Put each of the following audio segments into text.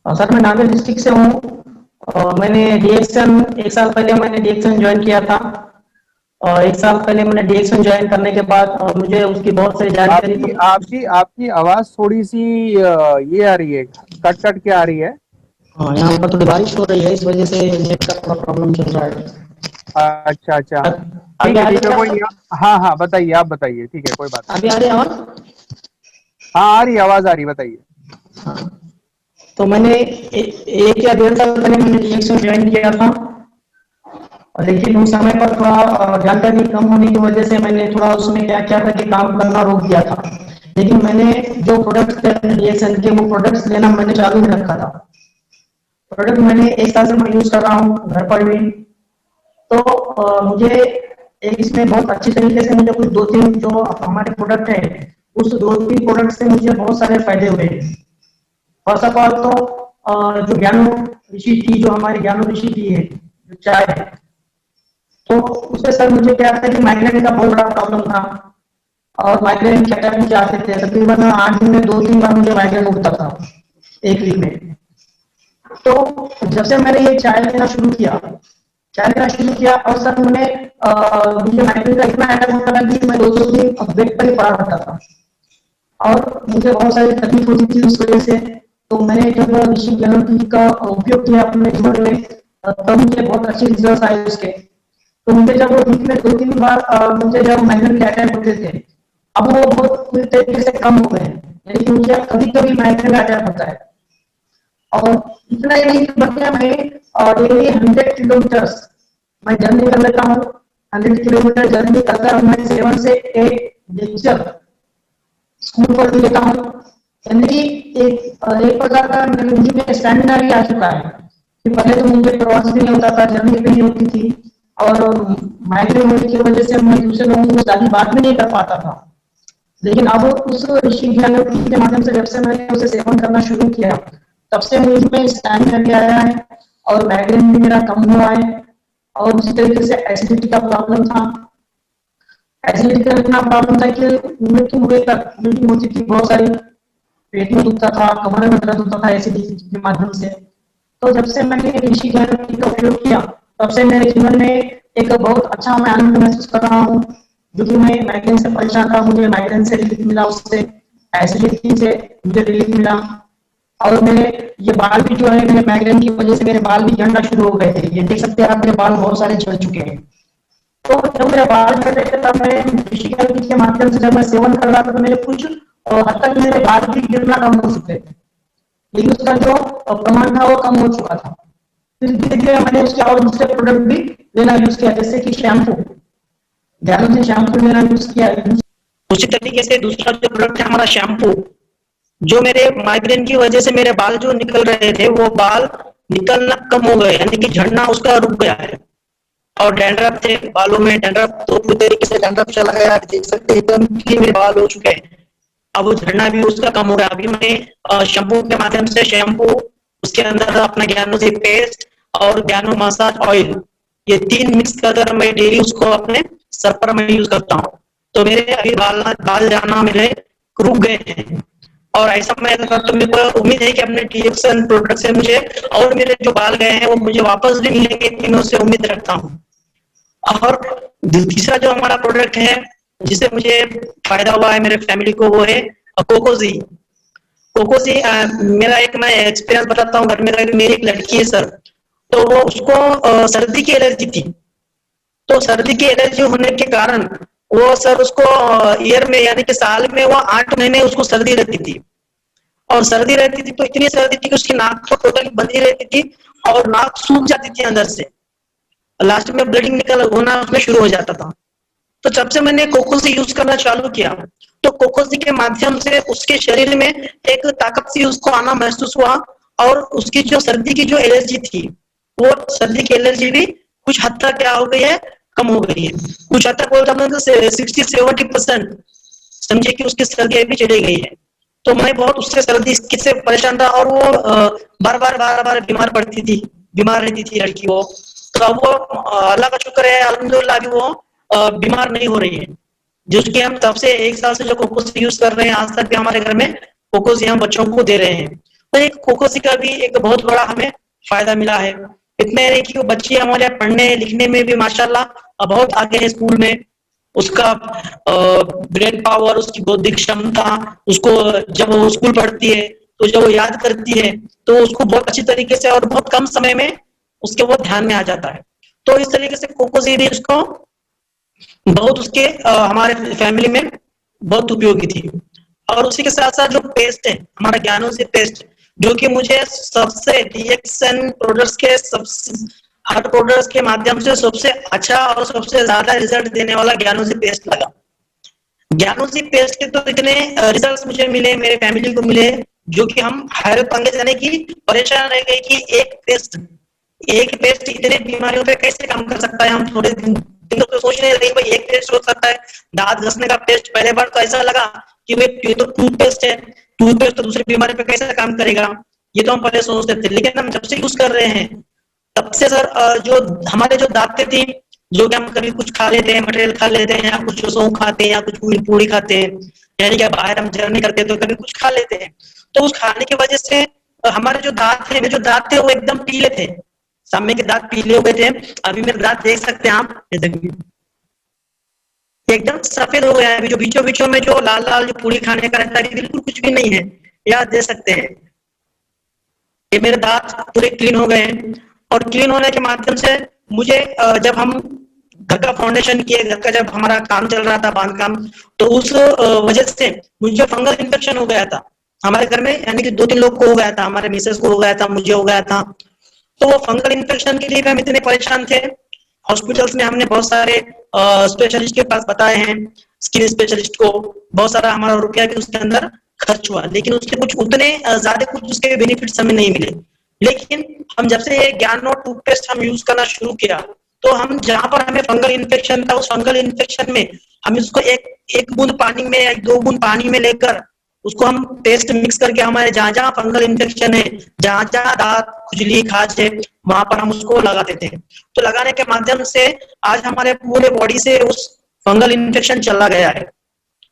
Sir मैं Nanded district से हूँ। मैंने डीएक्सन 1 साल पहले मैंने डीएक्सन ज्वाइन किया था। और 1 साल पहले मैंने डीएक्सन ज्वाइन करने के बाद मुझे उसकी बहुत सारी जानकारी आपकी तो। आपकी आपकी आवाज थोड़ी सी ये आ रही है, कट कट के आ रही है। हाँ, यहाँ पर थोड़ी बारिश हो रही है, इस वजह से नेट का थोड़ा प्रॉब्लम चल रहा है। अच्छा अच्छा, अभी आ रही ठीक है, है कोई आपको? नहीं। हाँ हाँ, बताइए, आप बताइए, ठीक है, कोई बात नहीं। अभी आ रही है आवाज? हाँ, आ रही आवाज, आ रही, बताइए। हाँ, तो मैंने 1 या 1.5 साल पहले मैंने डीएक्सन ज्वाइन किया था। और लेकिन उस समय पर थोड़ा जानकारी कम होने की वजह से मैंने थोड़ा उसमें क्या क्या करके काम करना रोक दिया था। लेकिन मैंने जो प्रोडक्ट्स थे डीएक्सन के, वो प्रोडक्ट्स लेना मैंने चालू ही रखा था। प्रोडक्ट मैंने 1 साल से मैं यूज कर रहा हूँ घर पर भी। तो मुझे एक इसमें बहुत अच्छी तरीके से मुझे कुछ 2-3 जो हमारे प्रोडक्ट है, उस 2-3 प्रोडक्ट से मुझे बहुत सारे फायदे हुए। फर्स्ट ऑफ ऑल तो जो ज्ञानो ऋषि टी, जो हमारी ज्ञानो ऋषि टी है, जो चाय है, तो उससे सर मुझे क्या था कि माइग्रेन का बहुत बड़ा प्रॉब्लम था। और माइग्रेन के अटैक मुझे आते थे, तकरीबन 8 दिन में 2-3 बार मुझे माइग्रेन उठता था, एक वीक में। तो जब से मैंने ये चाय लेना शुरू किया, चाय लेना शुरू किया, और सर मुझे माइग्रेन का इतना अटैक होता था कि मैं 2-2 दिन बेड पर ही पड़ा रहता था। और मुझे बहुत सारी तकलीफ होती थी उस वजह से। तो मैंने जब ऋषि ज्ञानोपी का उपयोग किया अपने जीवन में, तब मुझे बहुत अच्छे रिजल्ट आए उसके। तो मुझे जब वो वीक में 2-3 बार मुझे जब माइग्रेन के अटैक होते थे, अब वो बहुत पूरी तरीके से कम हो गए हैं। यानी कि मुझे कभी कभी माइग्रेन का अटैक होता है। और इतना ही नहीं, बल्कि मैं डेली 100 किलोमीटर मैं जर्नी कर लेता हूँ। 100 किलोमीटर जर्नी कर कर मैं 7 से 8 लेक्चर स्कूल पर भी लेता हूँ। यानी कि एक प्रकार का मुझे स्टैमिना भी आ चुका है कि पहले तो मुझे प्रवास भी नहीं होता था, जर्नी भी नहीं होती थी। और माइग्रेन होने की वजह से मैं दूसरे लोगों को ज्यादा बात भी नहीं कर पाता था। लेकिन अब उस ऋषि ज्ञानोपी के माध्यम से जब से मैंने उसे सेवन करना शुरू किया, तब से मुझ में स्टैमिना भी आया है, और माइग्रेन भी मेरा कम हुआ है। और उसी तरीके से एसिडिटी का प्रॉब्लम था। एसिडिटी का इतना प्रॉब्लम था कि उल्टी होती थी बहुत सारी, पेट में दुखता था, कमर में दर्द होता था एसिडिटी के माध्यम से। तो जब से मैंने ऋषि ज्ञानोपी का उपयोग किया, तब से मेरे जीवन में एक बहुत अच्छा मैं आनंद महसूस कर रहा हूँ। जो कि मैं माइग्रेन से परेशान था, मुझे माइग्रेन से रिलीफ मिला, उससे एसिडिटी से मुझे रिलीफ मिला। और मेरे ये बाल भी जो है, मेरे माइग्रेन की वजह से मेरे बाल भी झड़ना शुरू हो गए थे। ये देख सकते हैं आप, मेरे बाल बहुत सारे झड़ चुके हैं। तो जब मेरे बाल झड़ रहे थे, तब मैं ऋषि ज्ञानोपी के माध्यम से जब मैं सेवन कर रहा था, तो मेरे कुछ हद तक मेरे बाल भी गिरना कम हो चुके थे। लेकिन उसका जो प्रमाण था वो कम हो चुका था। फिर धीरे धीरे मैंने उसके और दूसरे प्रोडक्ट भी लेना यूज किया, जैसे कि शैम्पू, ध्यान से शैम्पू लेना यूज किया। उसी तरीके से दूसरा जो प्रोडक्ट है हमारा शैम्पू, जो मेरे माइग्रेन की वजह से मेरे बाल जो निकल रहे थे, वो बाल निकलना कम हो गए, यानी कि झड़ना उसका रुक गया है। और डैंड्रफ थे बालों में, डैंड्रफ तो पूरी तरीके से डैंड्रफ चला गया, देख सकते हैं एकदम क्लीन मेरे बाल हो चुके हैं। अब वो झड़ना भी उसका कम हो गया। अभी मैं शैम्पू के माध्यम से शैम्पू, उसके अंदर अपना ज्ञानो से पेस्ट और ज्ञानो मसाज ऑयल, ये 3 मिक्स कर मैं डेली उसको अपने सर पर मैं यूज करता हूँ। तो मेरे अभी बाल जाना मेरे रुक गए हैं। और ऐसा मैं तो मेरे को उम्मीद है कि अपने डीएक्सन प्रोडक्ट से मुझे और मेरे जो बाल गए हैं वो मुझे वापस भी मिलेंगे, कि मैं उससे उम्मीद रखता हूँ। और तीसरा जो हमारा प्रोडक्ट है जिससे मुझे फायदा हुआ है मेरे फैमिली को, वो है कोकोजी। कोकोजी मेरा एक मैं एक्सपीरियंस बताता हूँ। घर में मेरी एक लड़की है सर, तो वो उसको सर्दी की एलर्जी थी। तो सर्दी की एलर्जी होने के कारण वो सर उसको ईयर में, यानी कि साल में वो 8 महीने उसको सर्दी रहती थी। और सर्दी रहती थी तो इतनी सर्दी थी कि उसकी नाक तो टोटली बंदी रहती थी, और नाक सूख जाती थी अंदर से। लास्ट में ब्लीडिंग निकल होना उसमें शुरू हो जाता था। तो जब से मैंने कोकोसी यूज करना चालू किया, तो कोकोसी के माध्यम से उसके शरीर में एक ताकत सी उसको आना महसूस हुआ। और उसकी जो सर्दी की जो एलर्जी थी, वो सर्दी की एलर्जी भी कुछ हद तक क्या हो गई है, कम हो गई है। कुछ हद तक बोलता हूँ तो 60-70% समझे कि उसकी सर्दी भी चली गई है। तो मैं बहुत उससे सर्दी से परेशान था, और वो बार बार बीमार पड़ती थी, बीमार रहती थी लड़की वो। तो अब वो अल्लाह का शुक्र है, अल्हम्दुलिल्लाह अभी वो बीमार नहीं हो रही है। जिसकी हम तब से 1 साल से जो कोकोस यूज कर रहे हैं, आज तक भी हमारे घर में कोकोस हम बच्चों को दे रहे हैं। तो एक कोकोसी का भी एक बहुत बड़ा हमें फायदा मिला है। इतने नहीं कि वो बच्चे हमारे पढ़ने लिखने में भी माशाल्लाह बहुत आगे है स्कूल में। उसका ब्रेन पावर, उसकी बौद्धिक क्षमता, उसको जब वो स्कूल पढ़ती है तो जब वो याद करती है तो उसको बहुत अच्छी तरीके से और बहुत कम समय में उसके वो ध्यान में आ जाता है। तो इस तरीके से कोकोसी भी उसको बहुत उसके हमारे फैमिली में बहुत उपयोगी थी। और उसी के साथ साथ जो पेस्ट है हमारा ज्ञानों से पेस्ट, जो कि मुझे सबसे डीएक्सएन प्रोडक्ट्स के सबसे हर प्रोडक्ट्स के माध्यम से सबसे अच्छा और सबसे ज्यादा रिजल्ट देने वाला ज्ञानों से पेस्ट लगा। ज्ञानों से पेस्ट के तो इतने रिजल्ट्स मुझे मिले, मेरे फैमिली को मिले, जो कि हम हैरत अंगे जाने की परेशान रह गए कि एक पेस्ट इतने बीमारियों पे कैसे काम कर सकता है। हम थोड़े दिन तो सोच नहीं रहे भाई एक पेस्ट हो सकता है। दांत घसने का पेस्ट पहले बार तो ऐसा लगा कि भाई ये तो टूथपेस्ट है, टूथपेस्ट तो दूसरी बीमारी पे कैसे काम करेगा, ये तो हम पहले सोचते थे। लेकिन हम जब से यूज कर रहे हैं तब से सर जो हमारे जो दांतें थी, जो कि हम कभी कुछ खा लेते हैं, मटेरियल खा लेते हैं, या कुछ सौंफ खाते हैं, या कुछ पूरी पूरी खाते हैं, यानी कि बाहर हम जर्नी करते हैं तो कभी कुछ खा लेते हैं, तो उस खाने की वजह से हमारे जो दांत थे, जो दांत थे वो एकदम पीले थे। सामने के दांत पीले हो गए थे। अभी मेरे दांत देख सकते हैं आप, ये देखिए एकदम सफेद हो गया है। अभी जो बीचों बीचों में जो लाल लाल जो पूरी खाने का रहता है बिल्कुल कुछ भी नहीं है, यह आप देख सकते हैं। ये मेरे दांत पूरे क्लीन हो गए हैं। और क्लीन होने के माध्यम से मुझे जब हम घर का फाउंडेशन किए, घर का जब हमारा काम चल रहा था बांध काम, तो उस वजह से मुझे फंगल इन्फेक्शन हो गया था हमारे घर में, यानी कि 2-3 लोग को हो गया था, हमारे मिसेस को हो गया था, मुझे हो गया था। तो वो फंगल इन्फेक्शन के लिए भी हम इतने परेशान थे। हॉस्पिटल्स में हमने बहुत सारे स्पेशलिस्ट के पास बताए हैं, स्किन स्पेशलिस्ट को, बहुत सारा हमारा रुपया भी उसके अंदर खर्च हुआ, लेकिन उसके कुछ उतने ज्यादा कुछ उसके बेनिफिट्स हमें नहीं मिले। लेकिन हम जब से ये ज्ञानो टूथपेस्ट हम यूज करना शुरू किया, तो हम जहां पर हमें फंगल इन्फेक्शन था, उस फंगल इन्फेक्शन में हम इसको एक बूंद पानी में या 2 बूंद पानी में लेकर उसको हम पेस्ट मिक्स करके हमारे जहां जहां फंगल इन्फेक्शन है, जहां जहां दांत खुजली खाज है, वहां पर हम उसको लगा देते हैं। तो लगाने के माध्यम से आज हमारे पूरे बॉडी से उस फंगल इन्फेक्शन चला गया है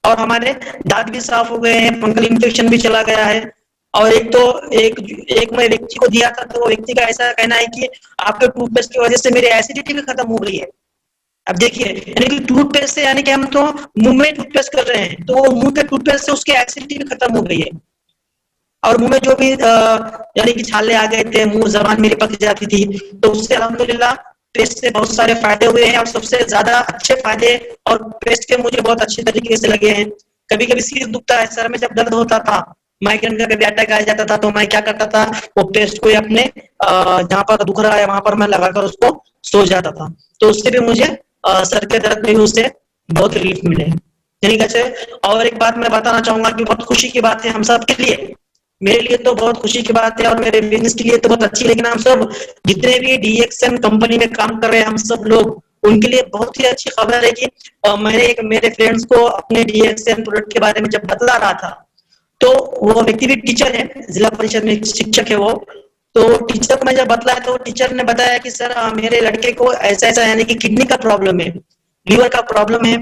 और हमारे दांत भी साफ हो गए हैं, फंगल इन्फेक्शन भी चला गया है। और एक मैं व्यक्ति को दिया था, तो वो व्यक्ति का ऐसा कहना है कि आपके टूथपेस्ट की वजह से मेरी एसिडिटी भी खत्म हो गई है। अब देखिए, यानी कि टूथपेस्ट से, यानी कि हम तो मुंह में टूथपेस्ट कर रहे हैं, तो वो मुंह के टूथपेस्ट से उसकी एसिडिटी भी खत्म हो गई है। और मुंह में जो भी यानी कि छाले आ गए थे, मुंह जबान मेरी पक जाती थी, तो उससे अल्हम्दुलिल्लाह पेस्ट से बहुत सारे फायदे हुए हैं। और सबसे ज्यादा अच्छे फायदे और पेस्ट के मुझे बहुत अच्छे तरीके से लगे हैं। कभी कभी सिर दुखता है, सर में जब दर्द होता था, माइग्रेन का कभी अटैक आ जाता था, तो मैं क्या करता था, वो पेस्ट को अपने जहां पर दुख रहा है वहां पर मैं लगाकर उसको सो जाता था। तो उससे भी मुझे सर के दर्द में भी उससे बहुत रिलीफ मिले। यानी कैसे। और एक बात मैं बताना चाहूंगा कि बहुत खुशी की बात है हम सब के लिए, मेरे लिए तो बहुत खुशी की बात है और मेरे बिजनेस के लिए तो बहुत अच्छी। लेकिन हम सब जितने भी डीएक्सएन कंपनी में काम कर रहे हैं, हम सब लोग, उनके लिए बहुत ही अच्छी खबर है कि मैंने एक मेरे फ्रेंड्स को अपने डीएक्सएन प्रोडक्ट के बारे में जब बतला रहा था, तो वो व्यक्ति भी टीचर है, जिला परिषद में शिक्षक है वो। तो टीचर को मैं जब बतलाया, तो टीचर ने बताया कि सर मेरे लड़के को ऐसा ऐसा, यानी कि किडनी का प्रॉब्लम है, लीवर का प्रॉब्लम है।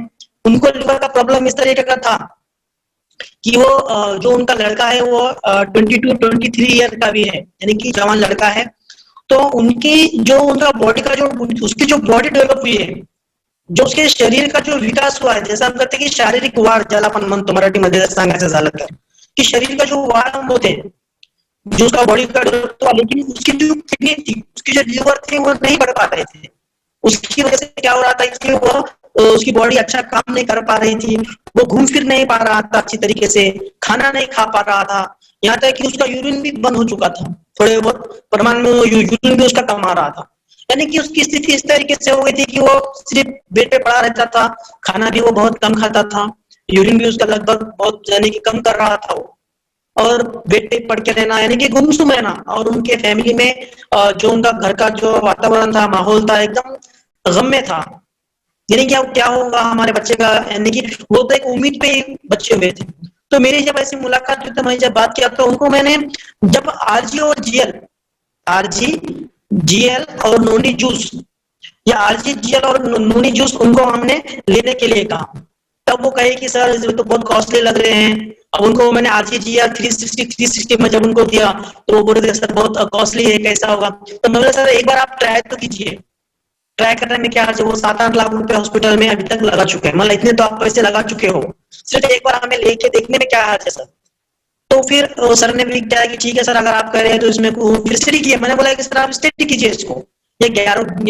उनको लीवर का प्रॉब्लम इस तरीके का था कि वो जो उनका लड़का है वो 22-23 ईयर का भी है, यानी कि जवान लड़का है। तो उनकी जो उनका बॉडी का जो उसकी जो बॉडी डेवलप हुई है, जो उसके शरीर का जो विकास हुआ है, जैसा हम कहते हैं कि शारीरिक वाढ, ज्याला आपण म्हणतो मराठीमध्ये सांगायचं झालं तर, कि शरीर का जो वाढ हम होते हैं, जो उसका बॉडी का डेवलप हुआ, लेकिन उसकी जो किडनी थी, उसकी जो लीवर थे, वो नहीं बढ़ पा रहे थे। उसकी वजह से क्या हो रहा था कि वो उसकी बॉडी अच्छा काम नहीं कर पा रही थी, वो घूम फिर नहीं पा रहा था अच्छी तरीके से, खाना नहीं खा पा रहा था, यहाँ तक कि उसका यूरिन भी बंद हो चुका था, थोड़े बहुत प्रमाण में वो यूरिन भी उसका कम आ रहा था। यानी कि उसकी स्थिति इस तरीके से हो गई थी कि वो सिर्फ बेड पे पड़ा रहता था, खाना भी वो बहुत कम खाता था, यूरिन भी उसका लगभग बहुत यानी कि कम कर रहा था वो, और बेड पे पड़ के रहना, यानी कि गुमसुम रहना। और उनके फैमिली में जो उनका घर का जो वातावरण था, माहौल था, एकदम गम में था। यानी कि अब क्या होगा हमारे बच्चे का, यानी कि वो तो एक उम्मीद पे ही बच्चे हुए थे। तो मेरी जब ऐसी मुलाकात हुई, तो मैं जब बात किया, तो उनको मैंने जब आरजी और जीएल, आरजी जीएल और नोनी जूस, या आरजी जीएल और नोनी जूस उनको हमने लेने के लिए कहा। तब वो कहे कि सर ये तो बहुत कॉस्टली लग रहे हैं, अब उनको मैंने RGGR 360 में जब उनको दिया तो वो बोल रहे थे सर बहुत कॉस्टली है, कैसा होगा? तो मैं बोला सर एक बार आप ट्राई तो कीजिए। ट्राई करने में क्या है, वो 7-8 लाख रुपए हॉस्पिटल में अभी तक लगा चुके हैं, मतलब इतने तो आप पैसे लगा चुके हो, सिर्फ एक बार हमें लेके देखने में क्या हर्ज है सर? तो फिर सर ने भी क्या कि ठीक है सर, अगर आप कह रहे हैं तो इसमें फिर स्टडी किए। मैंने बोला कि सर आप स्टडी कीजिए इसको, ये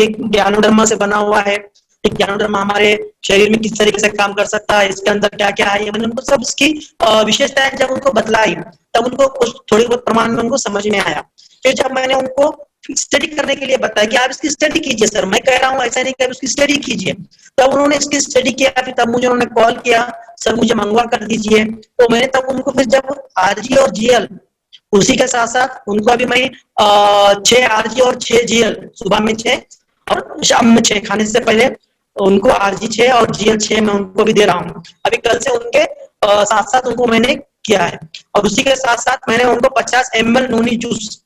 ज्ञानोडर्मा से बना हुआ है, ज्ञानोडर्मा हमारे शरीर में किस तरीके से काम कर सकता है, इसके अंदर क्या क्या है, ये मैंने उनको सब इसकी विशेषताएं जब उनको बतलाई, तब उनको कुछ थोड़ी बहुत प्रमाण में उनको समझ में आया। फिर जब मैंने उनको स्टडी करने के लिए बताया कि आप इसकी स्टडी कीजिए सर, मैं कह रहा हूँ ऐसा नहीं कि आप इसकी स्टडी कीजिए, तब उन्होंने इसकी स्टडी किया। फिर तब मुझे उन्होंने कॉल किया, सर मुझे मंगवा कर दीजिए। तो मैंने तब उनको फिर जब RG और GL, उसी के साथ साथ उनको अभी मैं 6 RG और 6 GL, सुबह में 6 और शाम में 6 खाने से पहले उनको RG 6 और GL 6 मैं उनको भी दे रहा हूँ। अभी कल से उनके साथ साथ उनको मैंने किया है। और उसी के साथ साथ मैंने उनको 50 ml नोनी जूस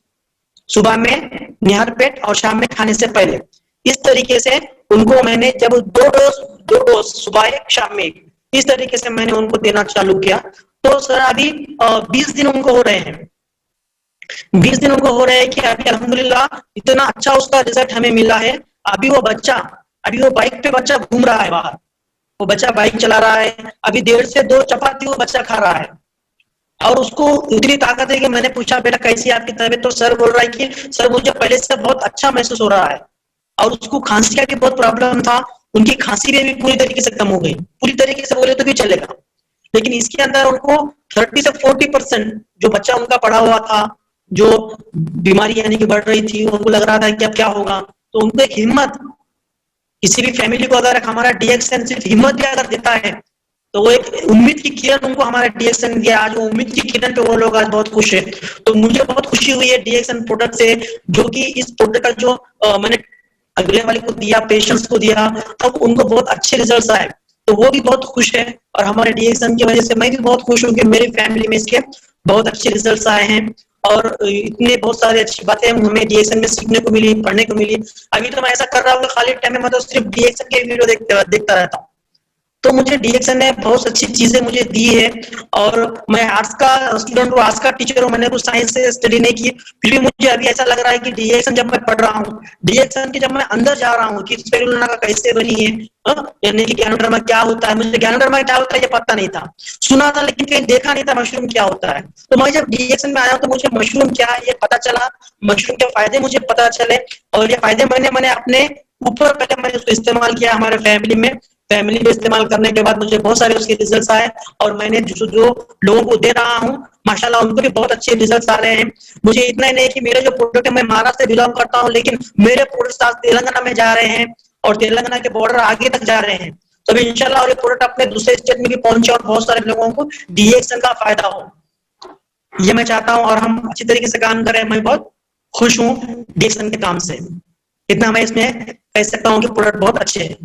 सुबह में निहार पेट और शाम में खाने से पहले, इस तरीके से उनको मैंने जब 2 डोज सुबह एक शाम में एक, इस तरीके से मैंने उनको देना चालू किया। तो सर अभी 20 दिन उनको हो रहे हैं, 20 दिन उनको हो रहे हैं कि अभी अल्हम्दुलिल्लाह इतना अच्छा उसका रिजल्ट हमें मिला है। अभी वो बाइक पे बच्चा घूम रहा है बाहर, वो बच्चा बाइक चला रहा है, अभी 1.5 से 2 चपाती वो बच्चा खा रहा है और उसको इतनी ताकत है कि मैंने पूछा बेटा कैसी है आपकी तबीयत, तो सर बोल रहा है कि सर मुझे पहले से बहुत अच्छा महसूस हो रहा है। और उसको खांसी का भी बहुत प्रॉब्लम था, उनकी खांसी भी पूरी तरीके से कम हो गई, पूरी तरीके से बोले तो भी चलेगा। लेकिन इसके अंदर उनको 30 से 40% जो बच्चा उनका पड़ा हुआ था, जो बीमारी यानी कि बढ़ रही थी, उनको लग रहा था कि अब क्या होगा, तो उनको एक हिम्मत, किसी भी फैमिली को अगर हमारा DXN सिर्फ हिम्मत भी अगर देता है तो वो एक उम्मीद की किरण उनको हमारा DXN दिया। आज वो उम्मीद की किरण पे वो लोग आज बहुत खुश है। तो मुझे बहुत खुशी हुई है DXN प्रोडक्ट से, जो कि इस प्रोडक्ट का जो मैंने अगले वाले को दिया, पेशेंट्स को दिया, तब उनको बहुत अच्छे रिजल्ट्स आए, तो वो भी बहुत खुश है। और हमारे DXN की वजह से मैं भी बहुत खुश हूँ कि मेरी फैमिली में इसके बहुत अच्छे रिजल्ट्स आए हैं। और इतने बहुत सारी अच्छी बातें हमें DXN में सीखने को मिली, पढ़ने को मिली। अभी तो मैं ऐसा कर रहा हूँ खाली टाइम में मैं तो सिर्फ DXN के वीडियो देखता रहता हूँ। तो मुझे DXN ने बहुत अच्छी चीजें मुझे दी है। और मैं आर्ट्स का स्टूडेंट हूँ, आर्ट्स का टीचर हूँ, मैंने कुछ साइंस से स्टडी नहीं की, फिर भी मुझे अभी ऐसा लग रहा है कि DXN जब मैं पढ़ रहा हूँ, DXN के जब मैं अंदर जा रहा हूँ कि स्पिरुलिना का कैसे बनी है, यानी कि ज्ञानोडर्मा क्या होता है। मुझे ज्ञानोडर्मा क्या होता है ये पता नहीं था, सुना था लेकिन कहीं देखा नहीं था मशरूम क्या होता है। तो मैं जब DXN में आया तो मुझे मशरूम क्या है ये पता चला, मशरूम के फायदे मुझे पता चले, और ये फायदे मैंने अपने ऊपर पहले मैंने उसको इस्तेमाल किया हमारे फैमिली में इस्तेमाल करने के बाद मुझे बहुत सारे उसके रिजल्ट्स आए। और मैंने जो लोगों को दे रहा हूँ माशाल्लाह उनको भी बहुत अच्छे रिजल्ट्स आ रहे हैं। मुझे इतना ही नहीं कि मेरे जो प्रोडक्ट है, मैं महाराष्ट्र से बिलोंग करता हूँ, लेकिन मेरे प्रोडक्ट्स आज तेलंगाना में जा रहे हैं और तेलंगाना के बॉर्डर आगे तक जा रहे हैं। तो अभी इंशाल्लाह और ये प्रोडक्ट अपने दूसरे स्टेट में भी पहुंचे और बहुत सारे लोगों को DXN का फायदा हो, ये मैं चाहता हूँ। और हम अच्छी तरीके से काम करें, मैं बहुत खुश हूँ DXN के काम से। इतना मैं इसमें कह सकता हूँ कि प्रोडक्ट बहुत अच्छे हैं।